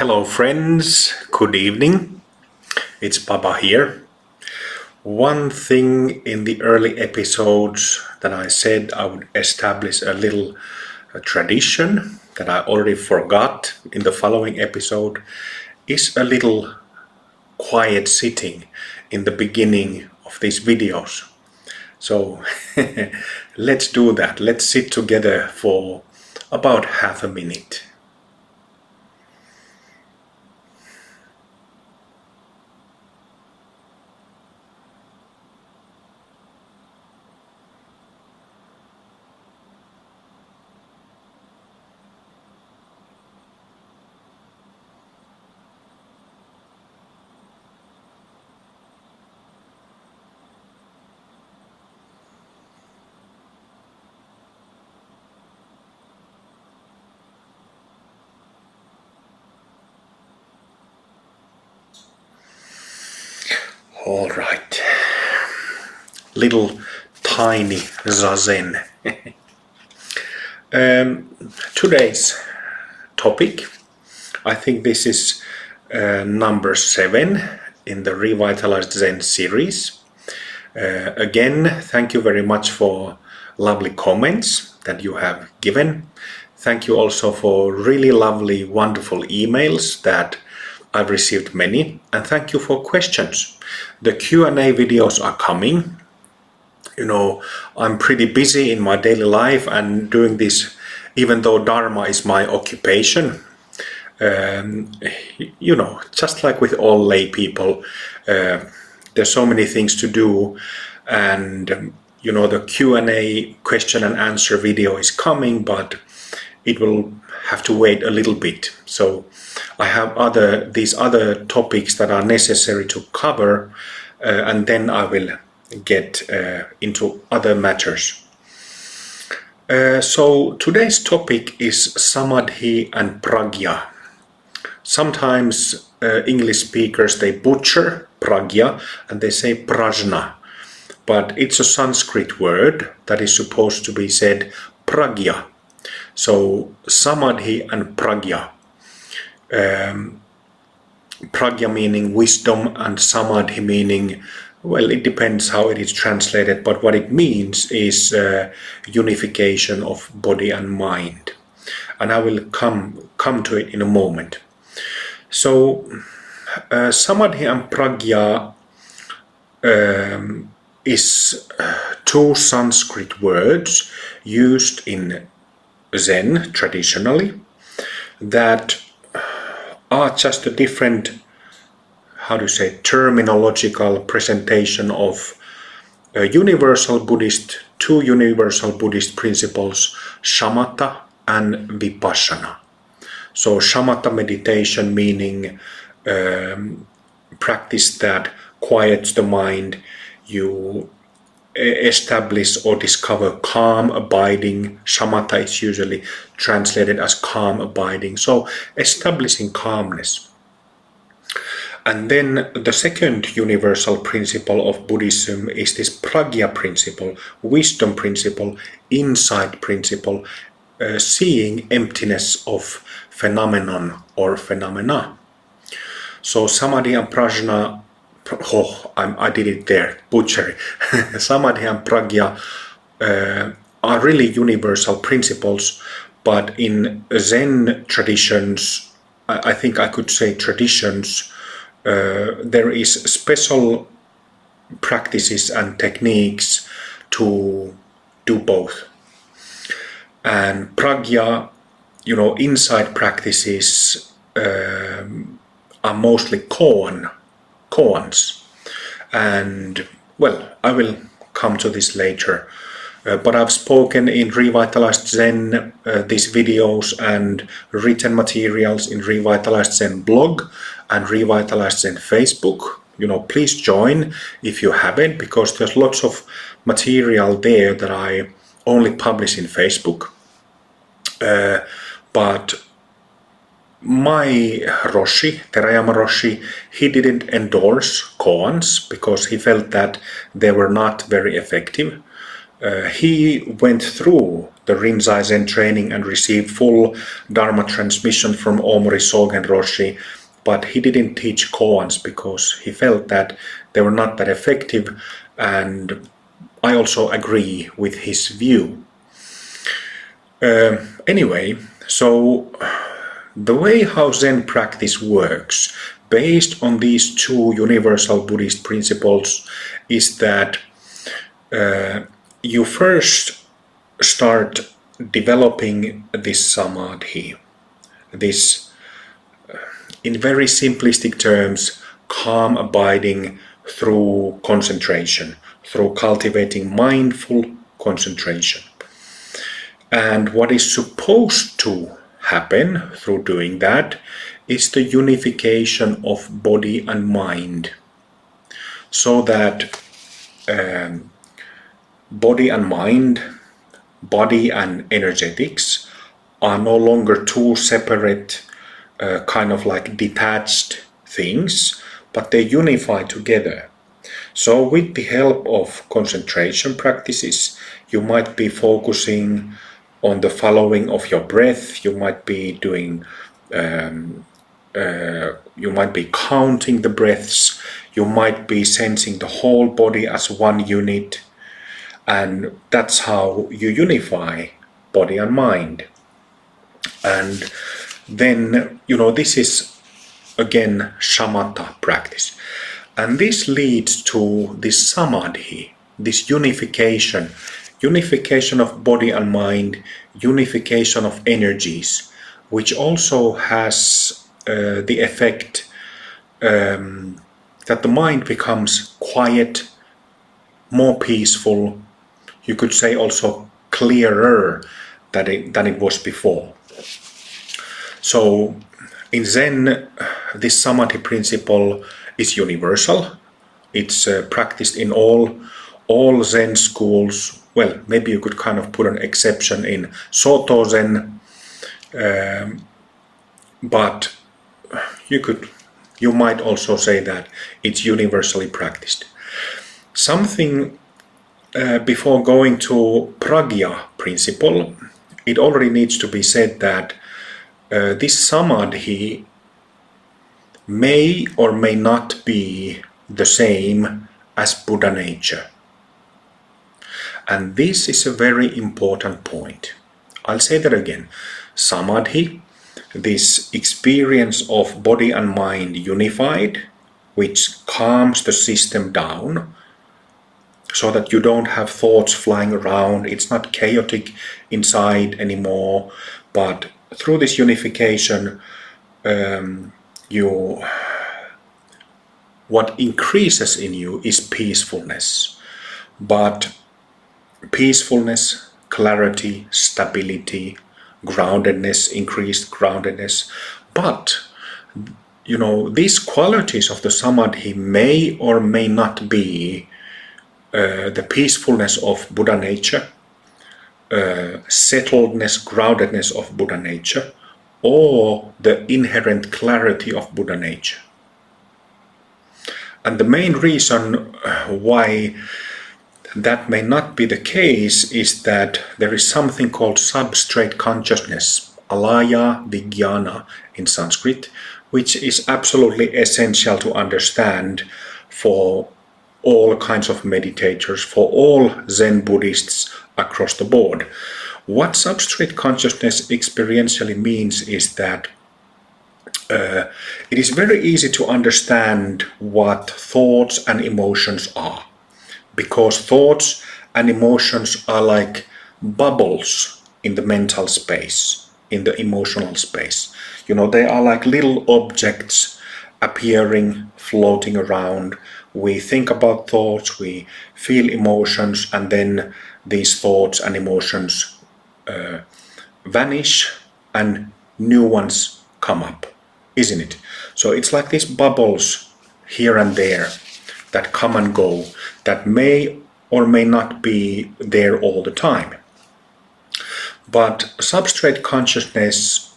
Hello friends, good evening. It's Baba here. One thing in the early episodes that I said I would establish a little tradition that I already forgot in the following episode is a little quiet sitting in the beginning of these videos. So let's do that. Let's sit together for about half a minute. All right, little tiny zazen. Today's topic, I think this is number 7 in the Revitalized Zen series. Again, thank you very much for lovely comments that you have given. Thank you also for really lovely, wonderful emails that I've received many, and thank you for questions. The Q&A videos are coming. You know, I'm pretty busy in my daily life and doing this, even though Dharma is my occupation. You know, just like with all lay people, there's so many things to do, and you know, the Q&A question and answer video is coming, but it will have to wait a little bit. So I have these other topics that are necessary to cover, and then I will get into other matters. So today's topic is Samadhi and Prajna. Sometimes English speakers, they butcher Prajna and they say Prajna, but it's a Sanskrit word that is supposed to be said Prajna. So Samadhi and Prajna. Prajna meaning wisdom and Samadhi meaning, well, it depends how it is translated, but what it means is unification of body and mind. And I will come to it in a moment. So Samadhi and Prajna is two Sanskrit words used in Zen traditionally that are just a different, how to say, terminological presentation of two universal Buddhist principles, shamatha and vipassana. So shamatha meditation meaning practice that quiets the mind. You establish or discover calm abiding. Shamatha is usually translated as calm abiding. So establishing calmness. And then the second universal principle of Buddhism is this Prajna principle, wisdom principle, insight principle, seeing emptiness of phenomenon or phenomena. So Samadhi and Prajna, I did it there, butchery. Samadhi and Prajna are really universal principles, but in Zen traditions, I think I could say traditions, there is special practices and techniques to do both. And Prajna, you know, insight practices are mostly koans. And well, I will come to this later. But I've spoken in Revitalized Zen, these videos and written materials in Revitalized Zen blog and Revitalized Zen Facebook. You know, please join if you haven't, because there's lots of material there that I only publish in Facebook. But my Roshi, Terayama Roshi, he didn't endorse koans because he felt that they were not very effective. He went through the Rinzai Zen training and received full Dharma transmission from Omori Sogen Roshi, but he didn't teach koans because he felt that they were not that effective, and I also agree with his view. Anyway, so the way how Zen practice works, based on these two universal Buddhist principles, is that you first start developing this samadhi, this, in very simplistic terms, calm abiding through concentration, through cultivating mindful concentration. And what is supposed to happen through doing that is the unification of body and mind, so that body and mind, body and energetics are no longer two separate kind of like detached things, but they unify together. So with the help of concentration practices, you might be focusing on the following of your breath, you might be doing you might be counting the breaths, you might be sensing the whole body as one unit, and that's how you unify body and mind. And then, this is again shamatha practice, and this leads to this samadhi, this unification of body and mind, unification of energies, which also has the effect that the mind becomes quiet, more peaceful, you could say also clearer than it was before. So in Zen, this samadhi principle is universal. It's practiced in all Zen schools. Well, maybe you could kind of put an exception in Soto Zen, but you might also say that it's universally practiced. Something before going to Prajna principle, it already needs to be said that this samadhi may or may not be the same as Buddha nature. And this is a very important point. I'll say that again. Samadhi, this experience of body and mind unified, which calms the system down so that you don't have thoughts flying around. It's not chaotic inside anymore, but through this unification, what increases in you is peacefulness. But peacefulness, clarity, stability, groundedness, increased groundedness. But, these qualities of the samadhi may or may not be the peacefulness of Buddha nature, settledness, groundedness of Buddha nature, or the inherent clarity of Buddha nature. And the main reason why that may not be the case is that there is something called substrate consciousness, alaya vijnana in Sanskrit, which is absolutely essential to understand for all kinds of meditators, for all Zen Buddhists across the board. What substrate consciousness experientially means is that it is very easy to understand what thoughts and emotions are, because thoughts and emotions are like bubbles in the mental space, in the emotional space. They are like little objects appearing, floating around. We think about thoughts, we feel emotions, and then these thoughts and emotions vanish and new ones come up, isn't it? So it's like these bubbles here and there that come and go, that may or may not be there all the time. But substrate consciousness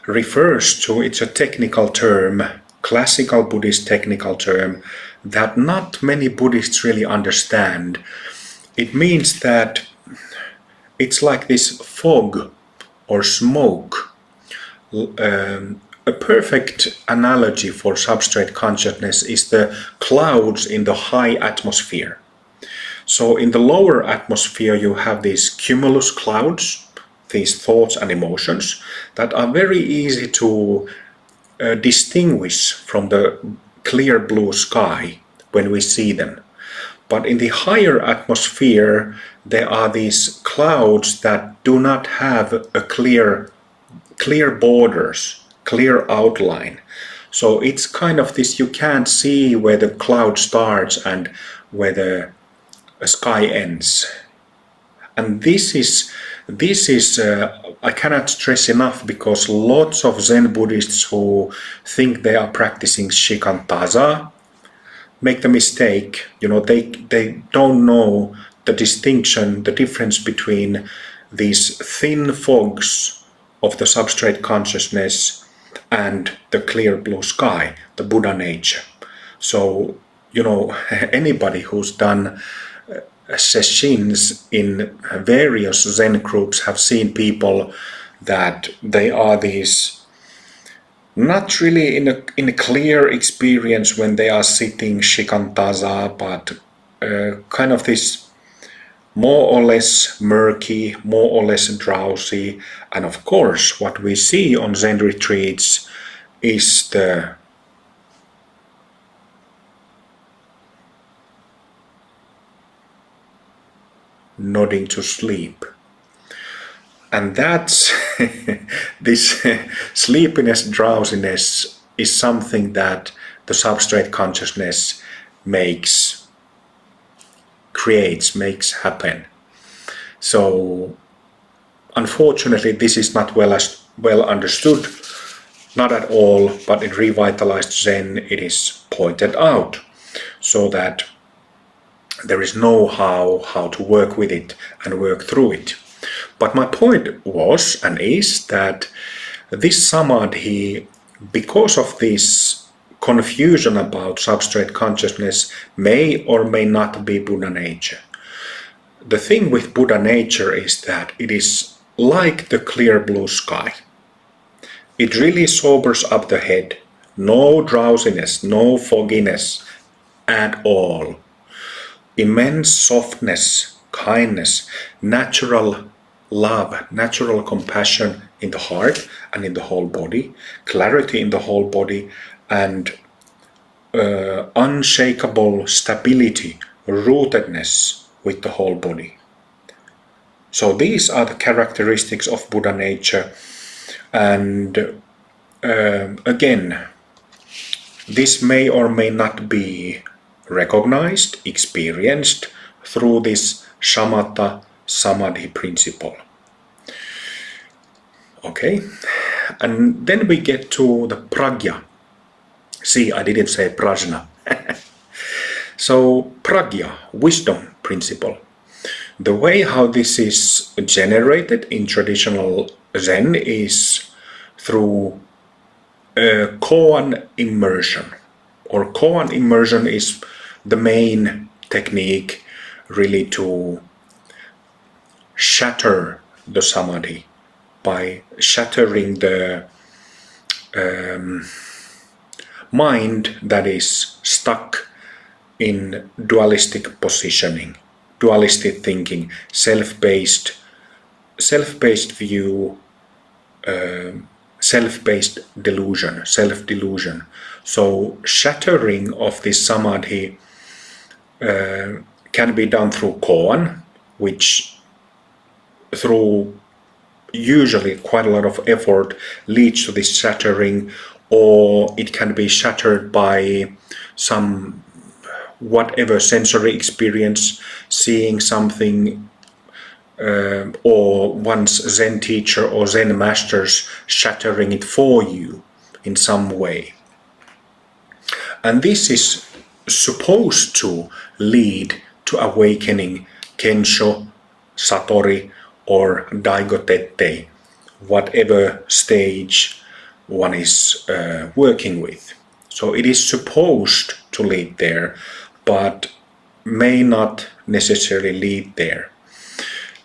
refers to, it's a technical term, classical Buddhist technical term, that not many Buddhists really understand. It means that it's like this fog or smoke. A perfect analogy for substrate consciousness is the clouds in the high atmosphere. So in the lower atmosphere you have these cumulus clouds, these thoughts and emotions that are very easy to distinguish from the clear blue sky when we see them. But in the higher atmosphere there are these clouds that do not have a clear borders, clear outline. So it's kind of this, you can't see where the cloud starts and where the sky ends. And this is I cannot stress enough, because lots of Zen Buddhists who think they are practicing shikantaza make the mistake, they don't know the distinction, the difference between these thin fogs of the substrate consciousness and the clear blue sky, the Buddha nature. So, anybody who's done sessions in various Zen groups have seen people that they are these, not really in a clear experience when they are sitting shikantaza, but kind of this more or less murky, more or less drowsy. And of course what we see on Zen retreats is the nodding to sleep. And that's this sleepiness, drowsiness is something that the substrate consciousness makes happen. So unfortunately this is not well understood, not at all, but in Revitalized Zen it is pointed out, so that there is know-how how to work with it and work through it. But my point was and is that this Samadhi, because of this confusion about substrate consciousness, may or may not be Buddha nature. The thing with Buddha nature is that it is like the clear blue sky. It really sobers up the head. No drowsiness, no fogginess at all. Immense softness, kindness, natural love, natural compassion in the heart and in the whole body, clarity in the whole body, and unshakable stability, rootedness with the whole body. So these are the characteristics of Buddha nature. And again, this may or may not be recognized, experienced through this shamatha samadhi principle. Okay, and then we get to the prajna. See, I didn't say prajna. So prajna, wisdom principle. The way how this is generated in traditional Zen is through koan immersion. Or koan immersion is the main technique really to shatter the samadhi, by shattering the mind that is stuck in dualistic positioning, dualistic thinking, self-based view, self-based delusion, self-delusion. So shattering of this samadhi can be done through koan, which through usually quite a lot of effort leads to this shattering, or it can be shattered by some whatever sensory experience, seeing something, or one's Zen teacher or Zen masters shattering it for you in some way. And this is supposed to lead to awakening Kensho, Satori, or Daigo Tette, whatever stage one is working with. So it is supposed to lead there, but may not necessarily lead there.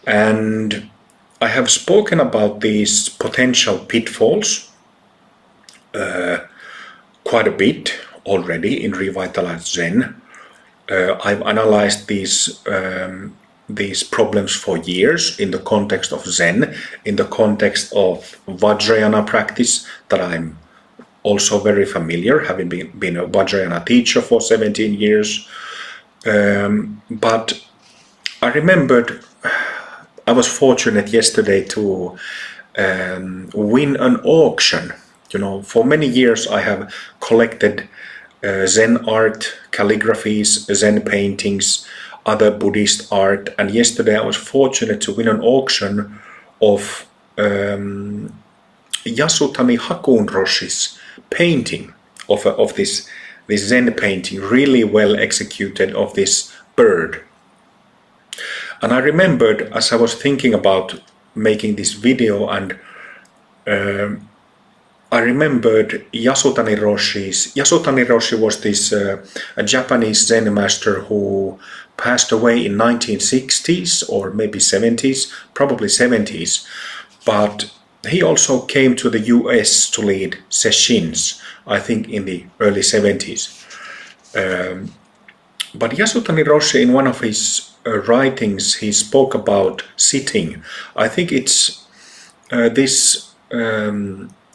And I have spoken about these potential pitfalls quite a bit already in Revitalized Zen. I've analyzed these problems for years in the context of Zen, in the context of Vajrayana practice that I'm also very familiar, having been a Vajrayana teacher for 17 years. But I remembered I was fortunate yesterday to win an auction. You know, for many years I have collected Zen art, calligraphies, Zen paintings, other Buddhist art, and yesterday I was fortunate to win an auction of Yasutani Hakun Roshi's painting of this Zen painting, really well executed, of this bird. And I remembered, as I was thinking about making this video, and I remembered Yasutani Roshi's. Yasutani Roshi was this a Japanese Zen master who passed away in 1960s or maybe 70s, probably 70s. But he also came to the US to lead sessions, I think in the early 70s. But Yasutani Roshi, in one of his writings, he spoke about sitting. I think it's this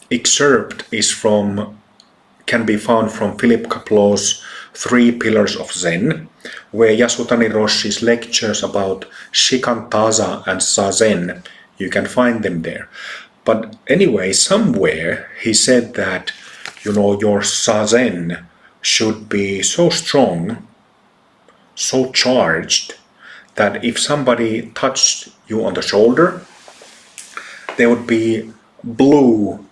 excerpt can be found from Philip Kaplow's 3 Pillars of Zen, where Yasutani Roshi's lectures about Shikantaza and Zazen, you can find them there. But anyway, somewhere he said that, you know, your Zazen should be so strong, so charged, that if somebody touched you on the shoulder, there would be blue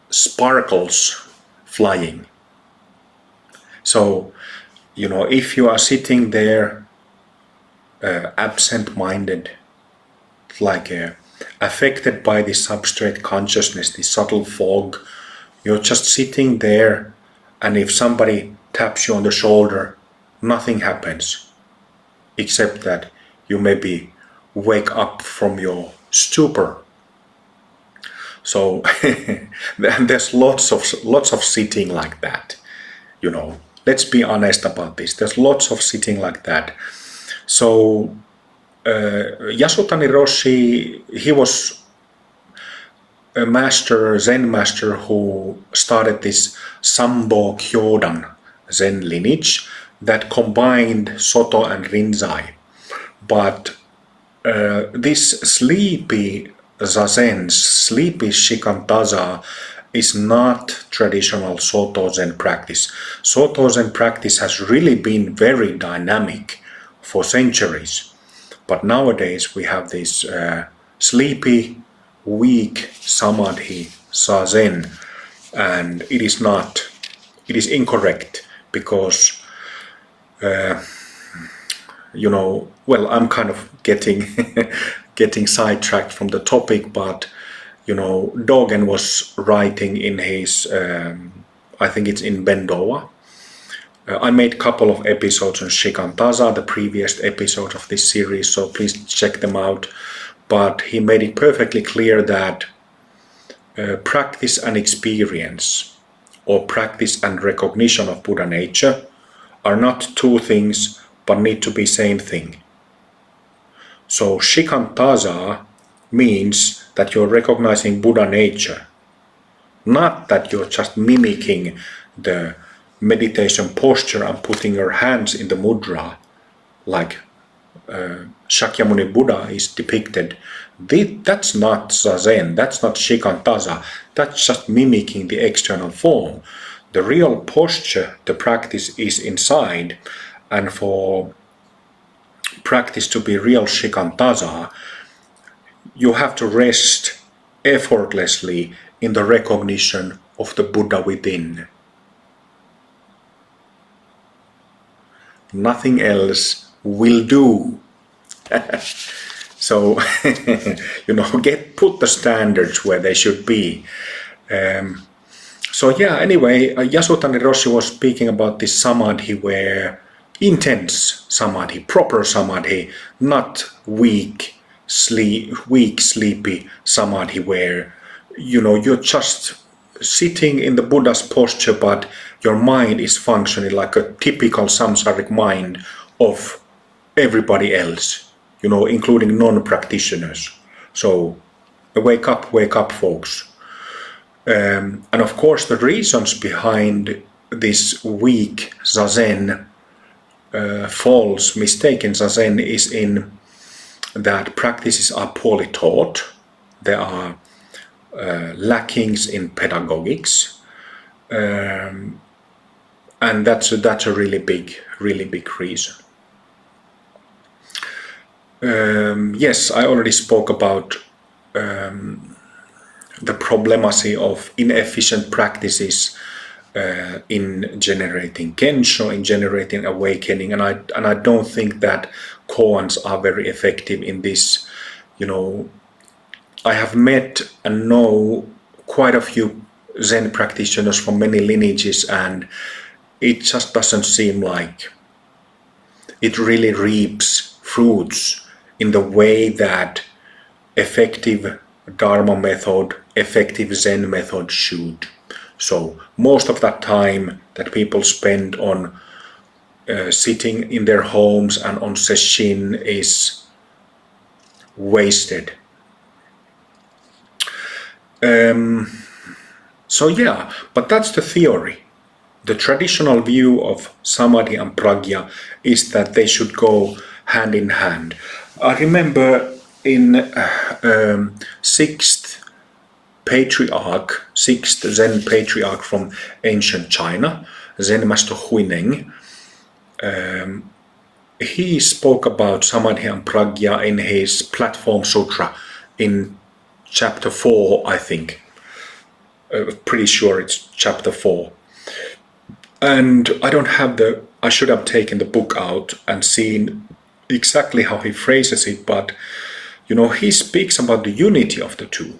sparkles flying. So, you know, if you are sitting there absent-minded, like affected by the substrate consciousness, the subtle fog, you're just sitting there, and if somebody taps you on the shoulder, nothing happens, except that you maybe wake up from your stupor. So there's lots of sitting like that, you know. Let's be honest about this. There's lots of sitting like that. So Yasutani Roshi, he was a master, Zen master, who started this Sambo Kyodan Zen lineage that combined Soto and Rinzai. But this sleepy Zazen, sleepy Shikantaza, is not traditional Soto Zen practice. Soto Zen practice has really been very dynamic for centuries. But nowadays we have this sleepy, weak Samadhi, Zazen, and it is incorrect, because you know, well, I'm kind of getting sidetracked from the topic, but you know, Dogen was writing in his, I think it's in Bendowa. I made a couple of episodes on Shikantaza, the previous episode of this series, so please check them out. But he made it perfectly clear that practice and experience, or practice and recognition of Buddha nature, are not two things, but need to be same thing. So Shikantaza means that you're recognizing Buddha nature, not that you're just mimicking the meditation posture and putting your hands in the mudra like Shakyamuni Buddha is depicted. That's not Zazen, that's not Shikantaza, that's just mimicking the external form. The real posture, the practice, is inside, and for practice to be real Shikantaza, you have to rest effortlessly in the recognition of the Buddha within. Nothing else will do. So, you know, put the standards where they should be. So yeah, anyway, Yasutani Roshi was speaking about this Samadhi where intense samadhi, proper samadhi, not weak, sleepy samadhi where you're just sitting in the Buddha's posture, but your mind is functioning like a typical samsaric mind of everybody else, including non-practitioners. So wake up, folks. And of course, the reasons behind this weak zazen, false, mistaken zazen, is in that practices are poorly taught. There are lackings in pedagogics, and that's a really big reason. Yes, I already spoke about the problemacy of inefficient practices in generating kensho, in generating awakening, and I don't think that koans are very effective in this. I have met and know quite a few Zen practitioners from many lineages, and it just doesn't seem like it really reaps fruits in the way that effective Dharma method, effective Zen method should. So most of that time that people spend on sitting in their homes and on sesshin is wasted. So yeah, but that's the theory. The traditional view of Samadhi and Prajna is that they should go hand in hand. I remember in 6th Zen patriarch from ancient China, Zen Master Huineng, he spoke about Samadhi and Prajna in his Platform Sutra in chapter 4, I think. Pretty sure it's chapter 4. And I should have taken the book out and seen exactly how he phrases it, but he speaks about the unity of the two.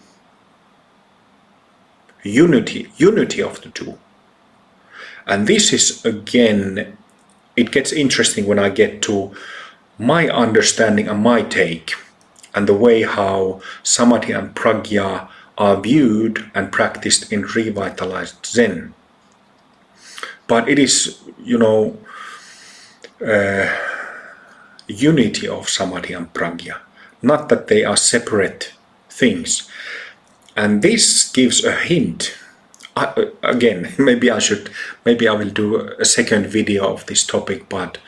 Unity of the two. And this is, again, it gets interesting when I get to my understanding and my take, and the way how Samadhi and Prajna are viewed and practiced in Revitalized Zen. But it is, unity of Samadhi and Prajna, not that they are separate things. And this gives a hint. Again, maybe I will do a second video of this topic, but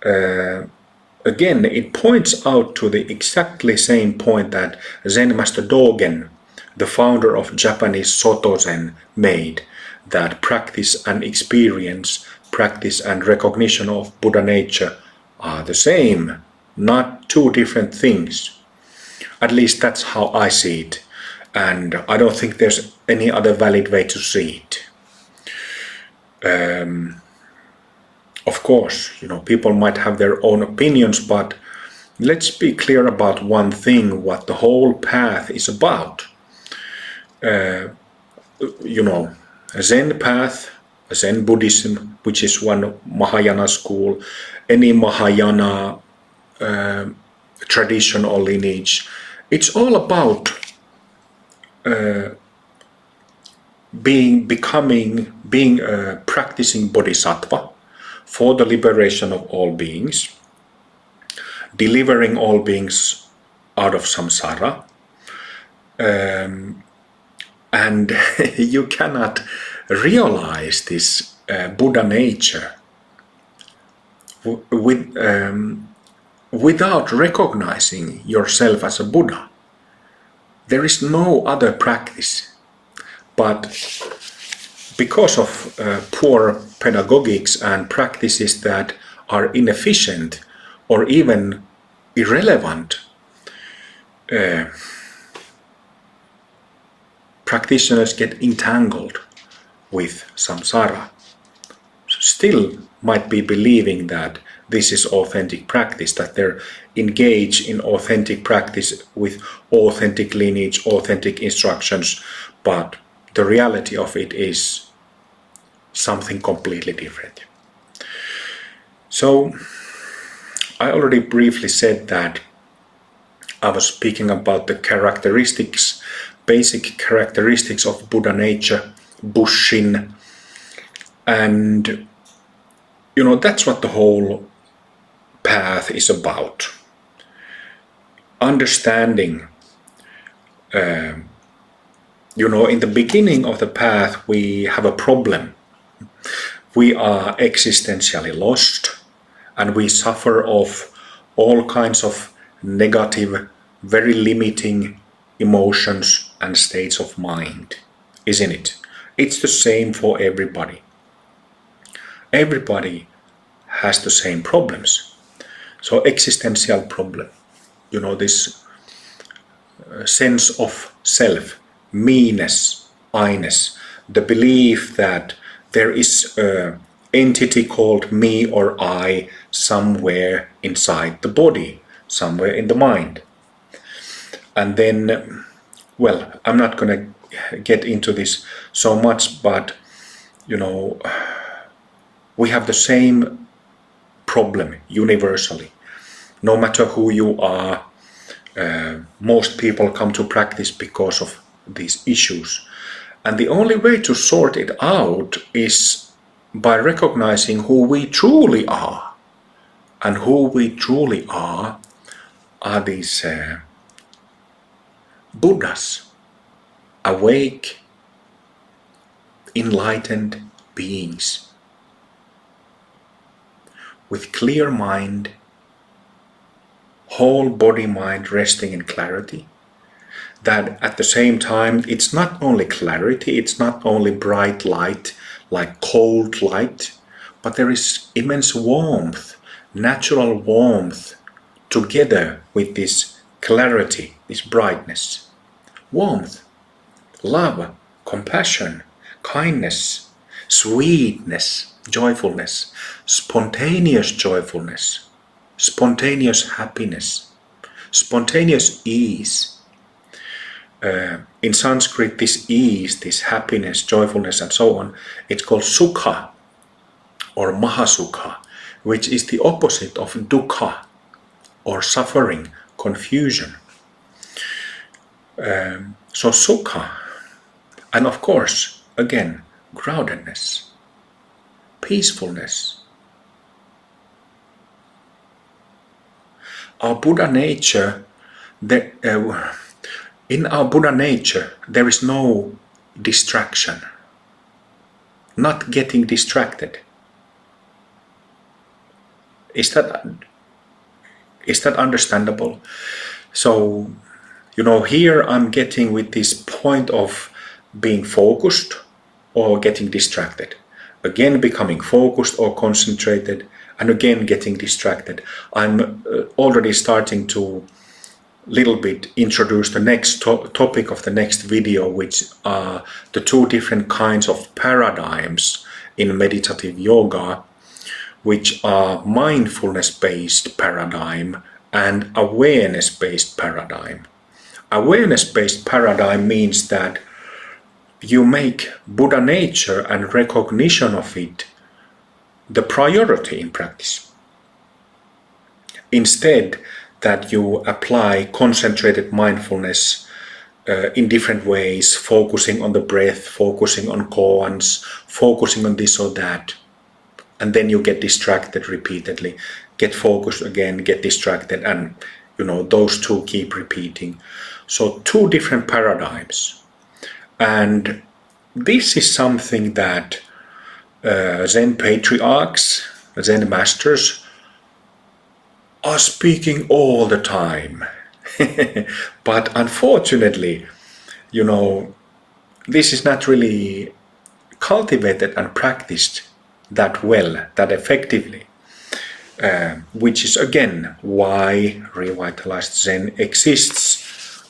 again, it points out to the exactly same point that Zen Master Dogen, the founder of Japanese Soto Zen, made, that practice and experience, practice and recognition of Buddha nature are the same, not two different things. At least that's how I see it, and I don't think there's any other valid way to see it. Of course, people might have their own opinions, but let's be clear about one thing, what the whole path is about. A Zen path, a Zen Buddhism, which is one Mahayana school, any Mahayana tradition or lineage, it's all about being a practicing bodhisattva for the liberation of all beings, delivering all beings out of samsara, and you cannot realize this Buddha nature without recognizing yourself as a Buddha. There is no other practice. But because of poor pedagogics and practices that are inefficient or even irrelevant, practitioners get entangled with samsara. Still might be believing that this is authentic practice, that they're engaged in authentic practice with authentic lineage, authentic instructions, but the reality of it is something completely different. So I already briefly said that I was speaking about the characteristics, basic characteristics of Buddha nature, Bushin, and that's what the whole path is about. Understanding, in the beginning of the path we have a problem. We are existentially lost and we suffer of all kinds of negative, very limiting emotions and states of mind, isn't it? It's the same for everybody. Everybody has the same problems. So existential problem, this sense of self, me-ness, I-ness, the belief that there is an entity called me or I somewhere inside the body, somewhere in the mind. And then, well, I'm not going to get into this so much, but we have the same problem universally. No matter who you are, most people come to practice because of these issues. And the only way to sort it out is by recognizing who we truly are. And who we truly are these Buddhas, awake, enlightened beings with clear mind, whole body mind resting in clarity. That at the same time it's not only clarity, it's not only bright light like cold light, but there is immense warmth, natural warmth together with this clarity, this brightness. Warmth, love, compassion, kindness, sweetness, joyfulness, spontaneous joyfulness, spontaneous happiness, spontaneous ease. In Sanskrit, this ease, this happiness, joyfulness, and so on, it's called sukha or mahasukha, which is the opposite of dukkha or suffering, confusion. So sukha, and of course, again, groundedness, peacefulness. Our Buddha nature, in our Buddha nature, there is no distraction, not getting distracted. Is that understandable? So, here I'm getting with this point of being focused or getting distracted. Again, becoming focused or concentrated, and again getting distracted. I'm already starting to little bit introduce the next topic of the next video, which are the two different kinds of paradigms in meditative yoga, which are mindfulness-based paradigm and awareness-based paradigm. Awareness-based paradigm means that you make Buddha nature and recognition of it the priority in practice. Instead, that you apply concentrated mindfulness in different ways, focusing on the breath, focusing on koans, focusing on this or that, and then you get distracted repeatedly, get focused again, get distracted, and those two keep repeating. So two different paradigms. And this is something that Zen patriarchs, Zen masters, are speaking all the time. But unfortunately, this is not really cultivated and practiced that well, that effectively, which is again why Revitalized Zen exists.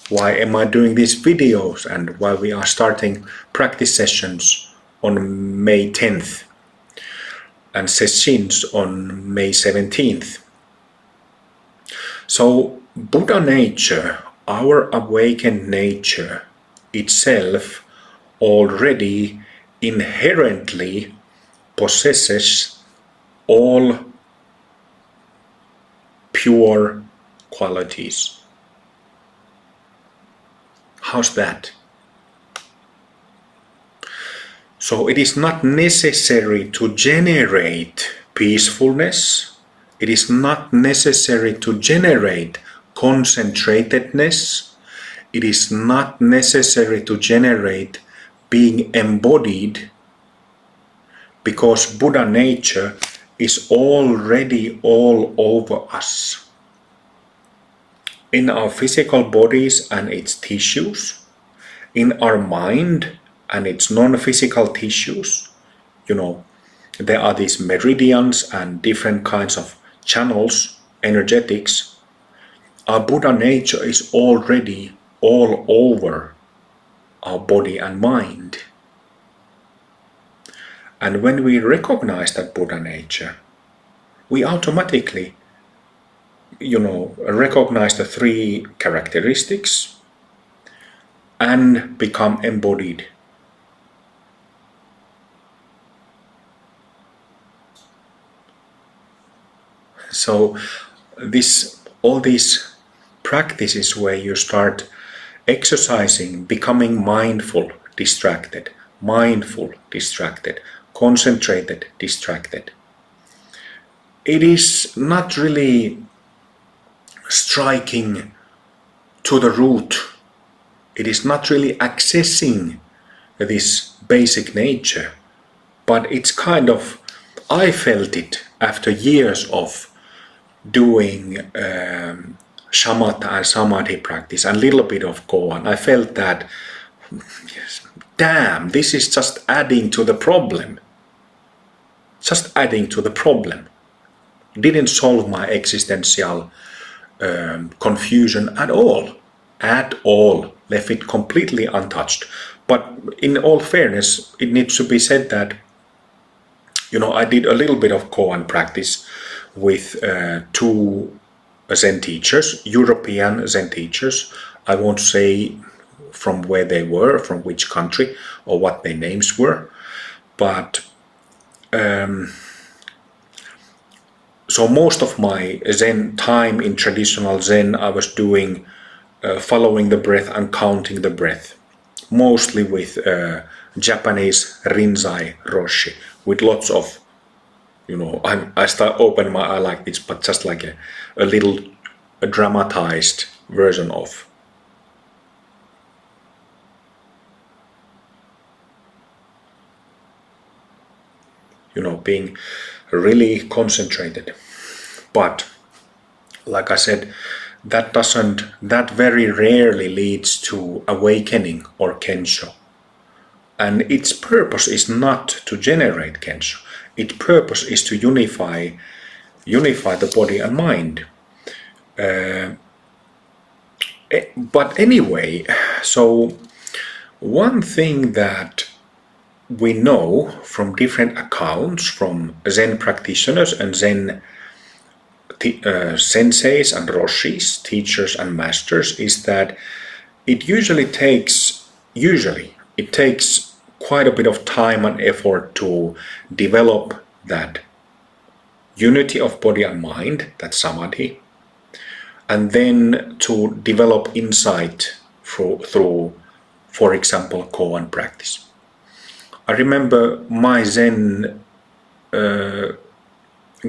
Why am I doing these videos and why we are starting practice sessions on May 10th and sessions on May 17th. So Buddha nature, our awakened nature itself, already inherently possesses all pure qualities. How's that? So it is not necessary to generate peacefulness. It is not necessary to generate concentratedness. It is not necessary to generate being embodied, because Buddha nature is already all over us. In our physical bodies and its tissues, in our mind and its non-physical tissues, there are these meridians and different kinds of channels, energetics. Our Buddha nature is already all over our body and mind. And when we recognize that Buddha nature, we automatically, recognize the three characteristics and become embodied. So all these practices where you start exercising, becoming mindful, distracted, concentrated, distracted. It is not really striking to the root. It is not really accessing this basic nature, but it's kind of, I felt it after years of doing shamatha and samadhi practice and a little bit of koan. I felt that, damn, this is just adding to the problem. Just adding to the problem. Didn't solve my existential confusion at all. Left it completely untouched. But in all fairness, it needs to be said that, I did a little bit of koan practice with two Zen teachers, European Zen teachers. I won't say from where they were, from which country, or what their names were. But so most of my Zen time in traditional Zen, I was doing following the breath and counting the breath, mostly with Japanese Rinzai Roshi, with lots of, I start open my eye like this, but just like a little dramatized version of. Being really concentrated. But like I said, that very rarely leads to awakening or kensho. And its purpose is not to generate kensho. Its purpose is to unify the body and mind. But anyway, so one thing that we know from different accounts from Zen practitioners and Zen senseis and roshis, teachers and masters, is that it takes quite a bit of time and effort to develop that unity of body and mind, that samadhi, and then to develop insight through, for example, koan practice. I remember my Zen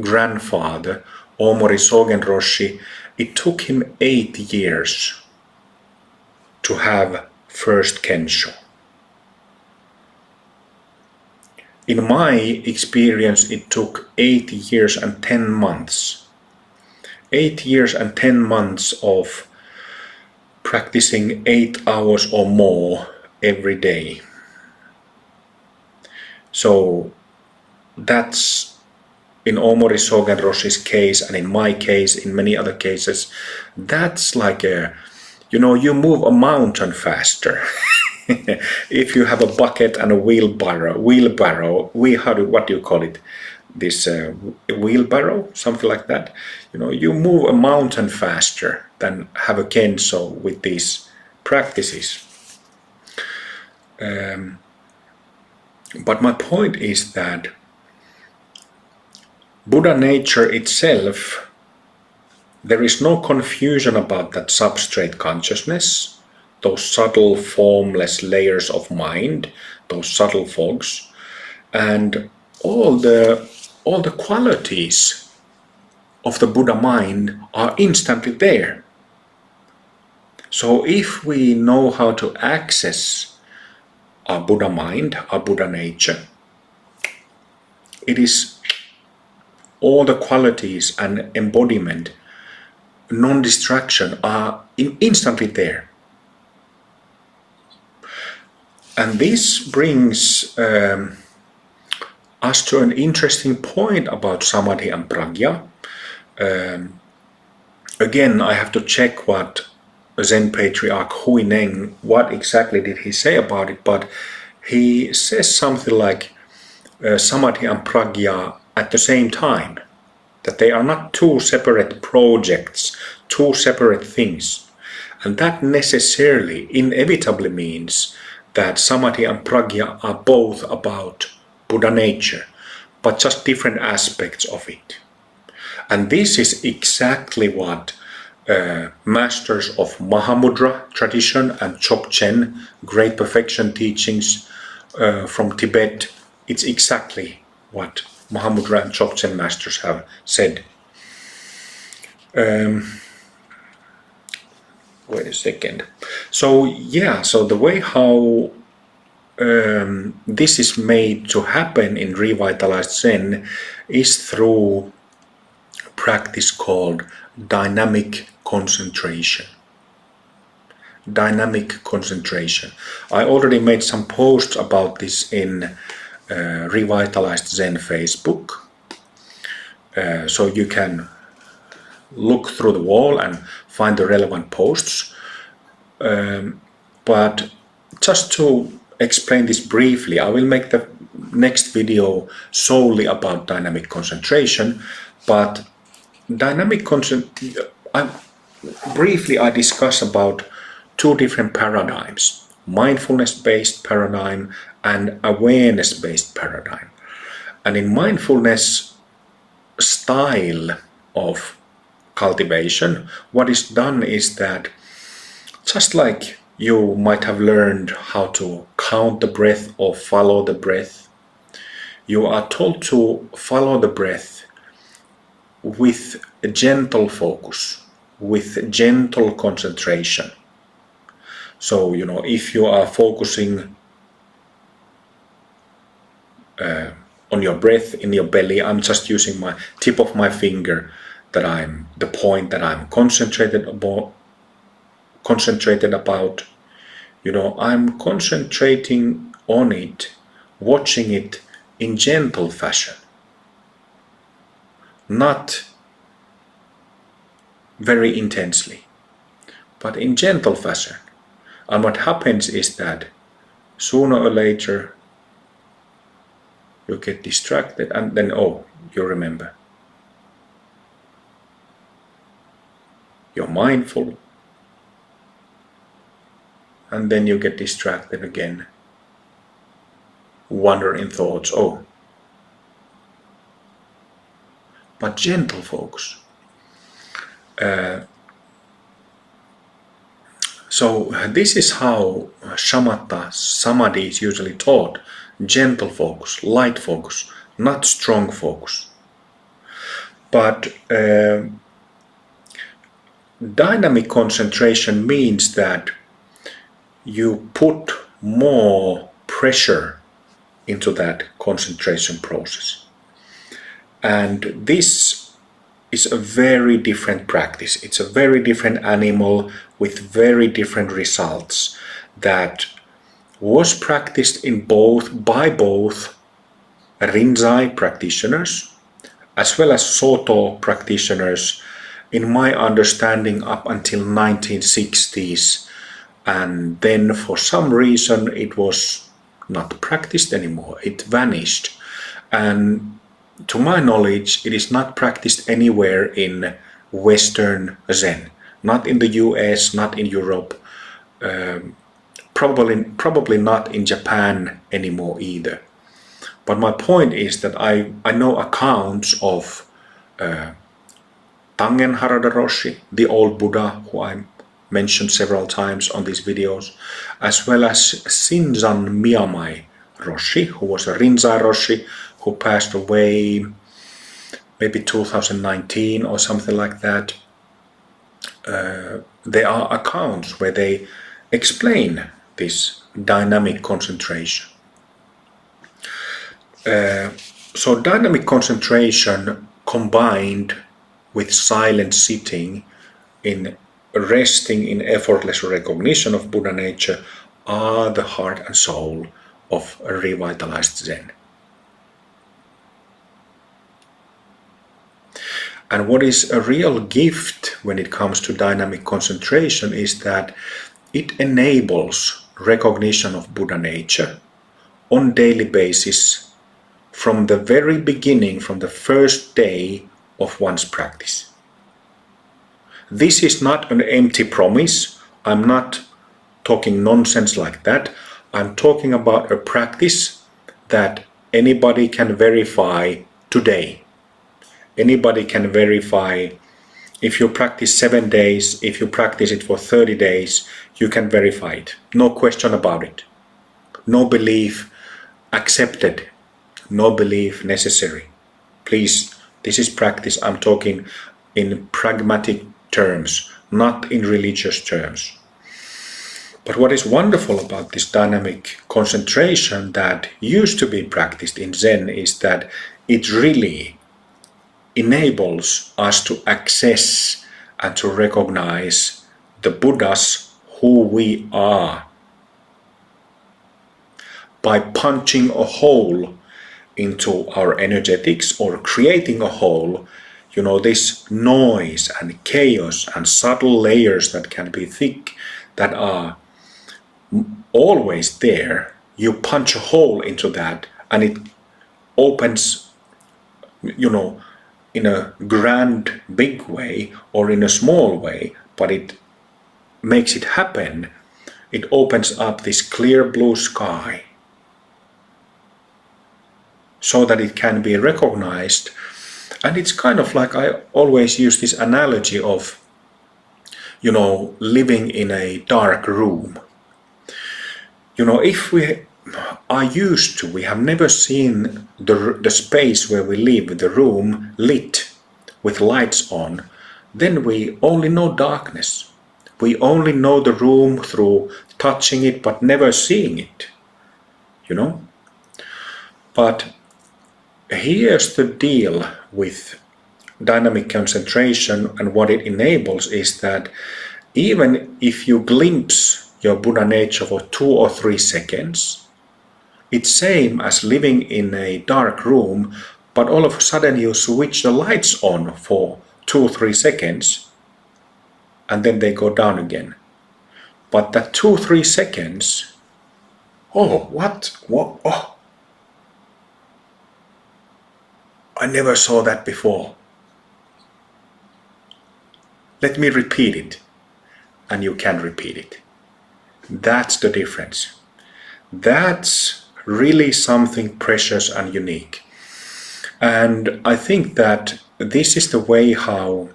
grandfather, Omori Sogen Roshi, it took him 8 years to have first kensho. In my experience, it took 8 years and 10 months. 8 years and 10 months of practicing 8 hours or more every day. So that's, in Omori Sogen Roshi's case, and in my case, in many other cases, that's like you move a mountain faster. If you have a bucket and a wheelbarrow, what do you call it? This wheelbarrow, something like that. You move a mountain faster than have a kensho with these practices. But my point is that Buddha nature itself there is no confusion about that substrate consciousness, those subtle formless layers of mind, those subtle fogs, and all the qualities of the Buddha mind are instantly there. So if we know how to access our Buddha mind, our Buddha nature, it is all the qualities and embodiment, non-distraction are instantly there. And this brings us to an interesting point about Samadhi and Prajna. Again, I have to check what Zen patriarch Huineng, what exactly did he say about it, but he says something like Samadhi and Prajna at the same time, that they are not two separate projects, two separate things. And that necessarily, inevitably means that Samadhi and Prajna are both about Buddha nature, but just different aspects of it. And this is exactly what masters of Mahamudra tradition and Dzogchen, great perfection teachings from Tibet, it's exactly what Mahamudra and Dzogchen masters have said. Wait a second. So yeah, so the way how this is made to happen in Revitalized Zen is through a practice called dynamic concentration. Dynamic concentration. I already made some posts about this in Revitalized Zen Facebook. So you can look through the wall and find the relevant posts. But just to explain this briefly, I will make the next video solely about dynamic concentration. But dynamic concentration, briefly I discuss about two different paradigms: mindfulness-based paradigm and awareness-based paradigm. And in mindfulness style of cultivation, what is done is that, just like you might have learned how to count the breath or follow the breath, you are told to follow the breath with a gentle focus, with gentle concentration. So, if you are focusing on your breath in your belly, I'm just using my tip of my finger, the point that I'm concentrated about. I'm concentrating on it, watching it in gentle fashion, not very intensely, but in gentle fashion. And what happens is that sooner or later you get distracted, and then you remember. You're mindful, and then you get distracted again, wander in thoughts. But gentle focus. So this is how shamatha, samadhi is usually taught: gentle focus, light focus, not strong focus. But dynamic concentration means that you put more pressure into that concentration process. And this is a very different practice. It's a very different animal with very different results that was practiced by both Rinzai practitioners as well as Soto practitioners, in my understanding, up until 1960s. And then for some reason it was not practiced anymore. It vanished. And to my knowledge, it is not practiced anywhere in Western Zen. Not in the US, not in Europe, probably not in Japan anymore either. But my point is that I know accounts of Tangenharada Roshi, the old Buddha who I mentioned several times on these videos, as well as Shinzan Miyamai Roshi, who was a Rinzai Roshi who passed away maybe 2019 or something like that. There are accounts where they explain this dynamic concentration. So dynamic concentration combined with silent sitting in resting in effortless recognition of Buddha nature are the heart and soul of a revitalized Zen. And what is a real gift when it comes to dynamic concentration is that it enables recognition of Buddha nature on daily basis from the very beginning, from the first day of one's practice. This is not an empty promise. I'm not talking nonsense like that. I'm talking about a practice that anybody can verify today. Anybody can verify. If you practice 7 days, if you practice it for 30 days, you can verify it. No question about it. No belief accepted. No belief necessary. Please, this is practice. I'm talking in pragmatic terms, not in religious terms. But what is wonderful about this dynamic concentration that used to be practiced in Zen is that it really enables us to access and to recognize the Buddhas who we are by punching a hole into our energetics or creating a hole. You know, this noise and chaos and subtle layers that can be thick, that are always there. You punch a hole into that and it opens, you know, in a grand big way or in a small way, but it makes it happen. It opens up this clear blue sky so that it can be recognized. And it's kind of like, I always use this analogy of, you know, living in a dark room. You know, if we are used to, we have never seen the space where we live, the room lit with lights on, then we only know darkness. We only know the room through touching it but never seeing it, you know. But here's the deal with dynamic concentration and what it enables is that even if you glimpse your Buddha nature for 2 or 3 seconds, it's same as living in a dark room, but all of a sudden you switch the lights on for 2 or 3 seconds and then they go down again. But that 2 or 3 seconds, oh, what? Oh, I never saw that before. Let me repeat it. And you can repeat it. That's the difference. That's really something precious and unique. And I think that this is the way how,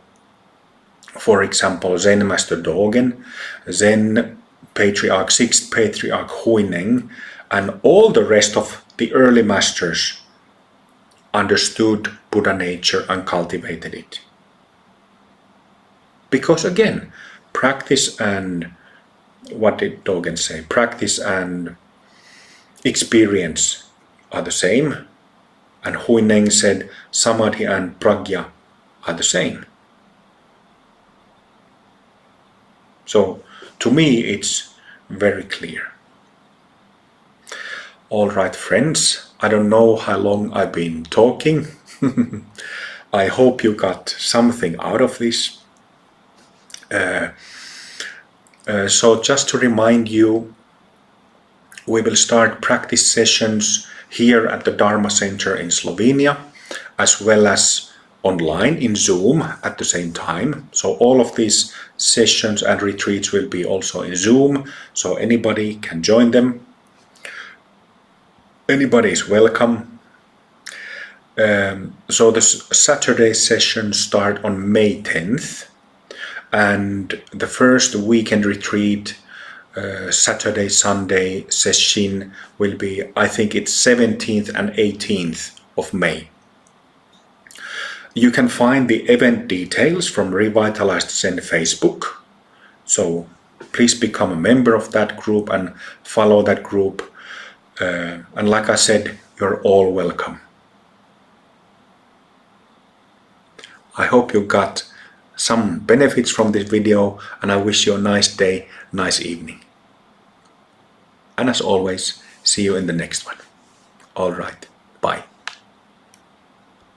for example, Zen Master Dogen, Zen Patriarch, 6th Patriarch Huineng, and all the rest of the early masters understood Buddha nature and cultivated it. Because again, practice and, what did Dogen say? Practice and experience are the same. And Huineng said Samadhi and Prajna are the same. So to me it's very clear. All right, friends, I don't know how long I've been talking. I hope you got something out of this. So just to remind you, we will start practice sessions here at the Dharma Center in Slovenia, as well as online in Zoom at the same time. So all of these sessions and retreats will be also in Zoom, so anybody can join them. Anybody is welcome. So the Saturday sessions start on May 10th, and the first weekend retreat, Saturday, Sunday session will be, I think it's 17th and 18th of May. You can find the event details from Revitalized Zen Facebook. So please become a member of that group and follow that group. And like I said, you're all welcome. I hope you got some benefits from this video, and I wish you a nice day, nice evening. And as always, see you in the next one. All right, bye.